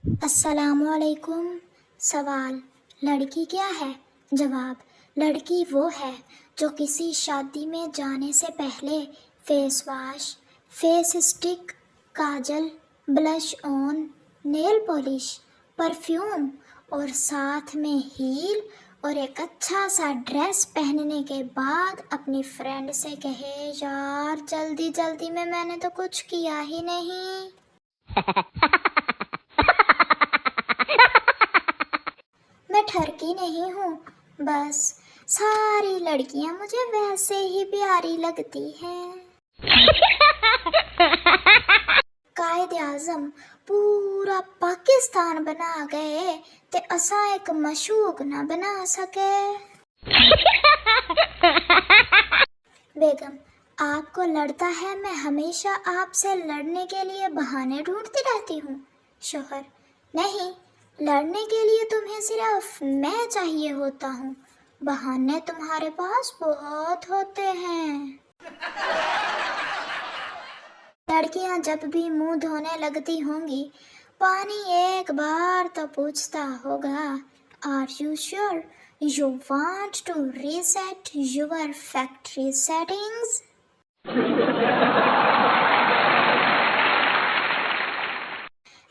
السلام علیکم۔ سوال: لڑکی کیا ہے؟ جواب: لڑکی وہ ہے جو کسی شادی میں جانے سے پہلے فیس واش، فیس اسٹک، کاجل، بلش آن، نیل پالش، پرفیوم اور ساتھ میں ہیل اور ایک اچھا سا ڈریس پہننے کے بعد اپنی فرینڈ سے کہے، یار جلدی جلدی میں نے تو کچھ کیا ہی نہیں۔ میں ٹھرکی نہیں ہوں، بس ساری لڑکیاں مجھے ویسے ہی پیاری لگتی ہیں۔ قائد اعظم پورا پاکستان بنا گئے تے اساں ایک مشوق نہ بنا سکے۔ بیگم: آپ کو لڑتا ہے میں ہمیشہ آپ سے لڑنے کے لیے بہانے ڈھونڈتی رہتی ہوں؟ شوہر: نہیں، لڑنے کے لیے تمہیں صرف میں چاہیے ہوتا ہوں، بہانے تمہارے پاس بہت ہوتے ہیں۔ لڑکیاں جب بھی منہ دھونے لگتی ہوں گی، پانی ایک بار تو پوچھتا ہوگا، are you sure you want to reset your factory settings?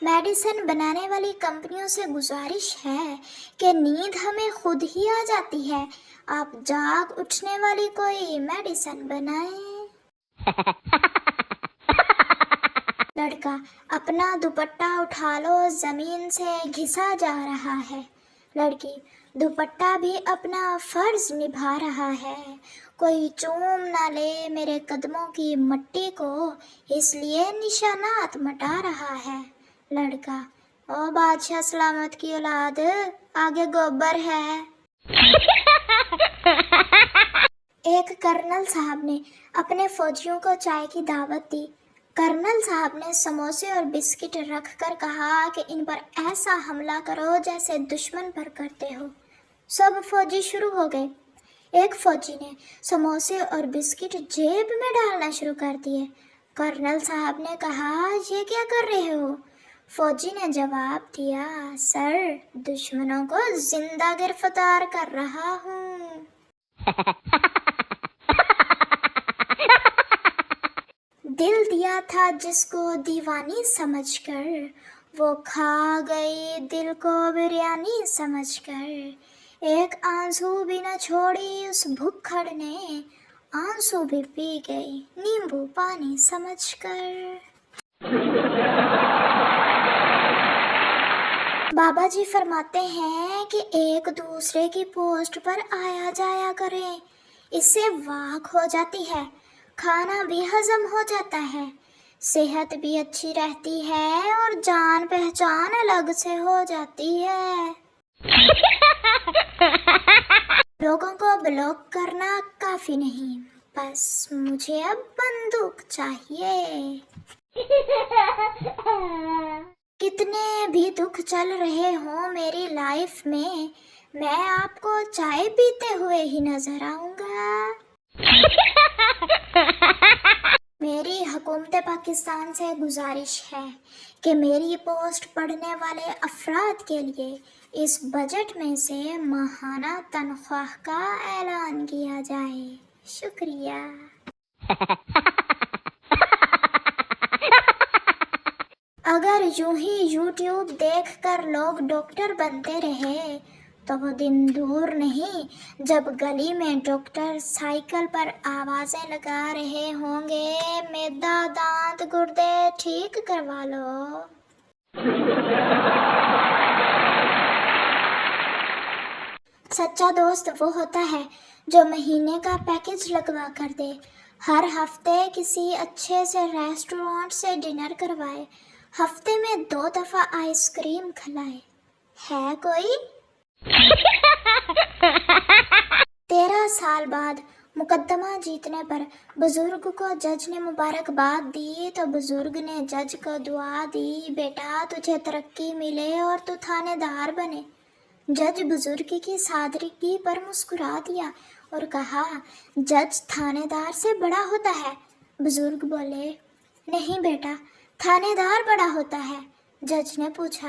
Medicine بنانے والی کمپنیوں سے گزارش ہے کہ نیند ہمیں خود ہی آ جاتی ہے، آپ جاگ اٹھنے والی کوئی میڈیسن بنائیں۔ لڑکا: اپنا دوپٹہ اٹھا لو، زمین سے گھسا جا رہا ہے۔ لڑکی: دوپٹہ بھی اپنا فرض نبھا رہا ہے، کوئی چوم نہ لے میرے قدموں کی مٹی کو، اس لیے نشانات مٹا رہا ہے۔ لڑکا: او بادشاہ سلامت کی اولاد، آگے گوبر ہے۔ ایک کرنل صاحب نے اپنے فوجیوں کو چائے کی دعوت دی۔ کرنل صاحب نے سموسے اور بسکٹ رکھ کر کہا کہ ان پر ایسا حملہ کرو جیسے دشمن پر کرتے ہو۔ سب فوجی شروع ہو گئے۔ ایک فوجی نے سموسے اور بسکٹ جیب میں ڈالنا شروع کر دیے۔ کرنل صاحب نے کہا، یہ کیا کر رہے ہو؟ فوجی نے جواب دیا، سر، دشمنوں کو زندہ گرفتار کر رہا ہوں۔ دل دیا تھا جس کو دیوانی سمجھ کر، وہ کھا گئی دل کو بریانی سمجھ کر، ایک آنسو بھی نہ چھوڑی اس بھکھڑ نے، آنسو بھی پی گئی نیمبو پانی سمجھ کر۔ بابا جی فرماتے ہیں کہ ایک دوسرے کی پوسٹ پر آیا جایا کریں، اس سے واک ہو جاتی ہے، کھانا بھی ہضم ہو جاتا ہے، صحت بھی اچھی رہتی ہے اور جان پہچان الگ سے ہو جاتی ہے۔ لوگوں کو بلاک کرنا کافی نہیں، بس مجھے اب بندوق چاہیے۔ کتنے بھی دکھ چل رہے ہوں میری لائف میں آپ کو چائے پیتے ہوئے ہی نظر آؤں گا۔ میری حکومت پاکستان سے گزارش ہے کہ میری پوسٹ پڑھنے والے افراد کے لیے اس بجٹ میں سے ماہانہ تنخواہ کا اعلان کیا جائے۔ شکریہ۔ اگر یوں ہی یوٹیوب دیکھ کر لوگ ڈاکٹر بنتے رہے تو وہ دن دور نہیں جب گلی میں ڈاکٹر سائیکل پر آوازیں لگا رہے ہوں گے، معدہ، دانت، گردے ٹھیک کروا لو۔ سچا دوست وہ ہوتا ہے جو مہینے کا پیکج لگوا کر دے، ہر ہفتے کسی اچھے سے ریسٹورانٹ سے ڈنر کروائے، ہفتے میں 2 دفعہ آئس کریم کھلائے۔ ہے کوئی؟ 13 سال بعد مقدمہ جیتنے پر بزرگ کو جج نے مبارکباد دی تو بزرگ نے جج کو دعا دی، بیٹا تجھے ترقی ملے اور تو تھانے دار بنے۔ جج بزرگ کی سادگی پر مسکرا دیا اور کہا، جج تھانے دار سے بڑا ہوتا ہے۔ بزرگ بولے، نہیں بیٹا، تھانے دار بڑا ہوتا ہے۔ جج نے پوچھا،